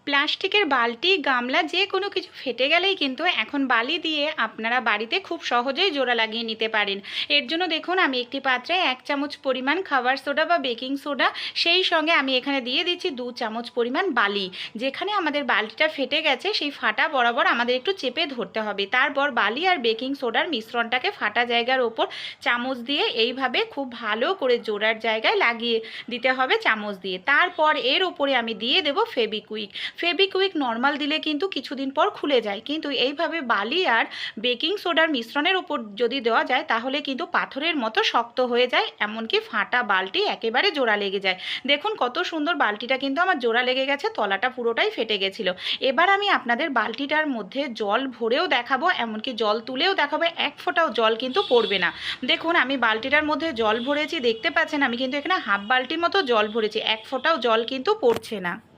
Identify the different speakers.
Speaker 1: প্লাস্টিকের বালতি, গামলা যে কোনো কিছু ফেটে গেলেই কিন্তু এখন বালি দিয়ে আপনারা বাড়িতে খুব সহজেই জোড়া লাগিয়ে নিতে পারেন। এর জন্য দেখুন আমি একটি পাত্রে 1 চামচ পরিমাণ খাবার সোডা বা বেকিং সোডা, সেই সঙ্গে আমি এখানে দিয়ে দিচ্ছি 2 চামচ পরিমাণ বালি। যেখানে আমাদের বালতিটা ফেটে গেছে সেই ফাটা বরাবর আমাদের একটু চেপে ধরতে হবে। তারপর বালি আর বেকিং সোডার মিশ্রণটাকে ফাটা জায়গার ওপর চামচ দিয়ে এইভাবে খুব ভালো করে জোড়ার জায়গায় লাগিয়ে দিতে হবে চামচ দিয়ে। তারপর এর উপরে আমি দিয়ে দেব ফেবিকুইক। ফেবিকুইক নর্মাল দিলে কিন্তু কিছুদিন পর খুলে যায়, কিন্তু এইভাবে বালি আর বেকিং সোডার মিশ্রণের উপর যদি দেওয়া যায় তাহলে কিন্তু পাথরের মতো শক্ত হয়ে যায়, এমনকি ফাটা বালতি একেবারে জোড়া লেগে যায়। দেখুন কত সুন্দর বালতিটা কিন্তু আমার জোড়া লেগে গেছে, তলাটা পুরোটাই ফেটে গেছিলো। এবার আমি আপনাদের বালতিটার মধ্যে জল ভরেও দেখাবো, এমনকি জল তুলেও দেখাবো, এক ফোঁটাও জল কিন্তু পড়বে না। দেখুন আমি বালতিটার মধ্যে জল ভরেছি, দেখতে পাচ্ছেন আমি কিন্তু এখানে হাফ বালতির মতো জল ভরেছি, এক ফোঁটাও জল কিন্তু পড়ছে না।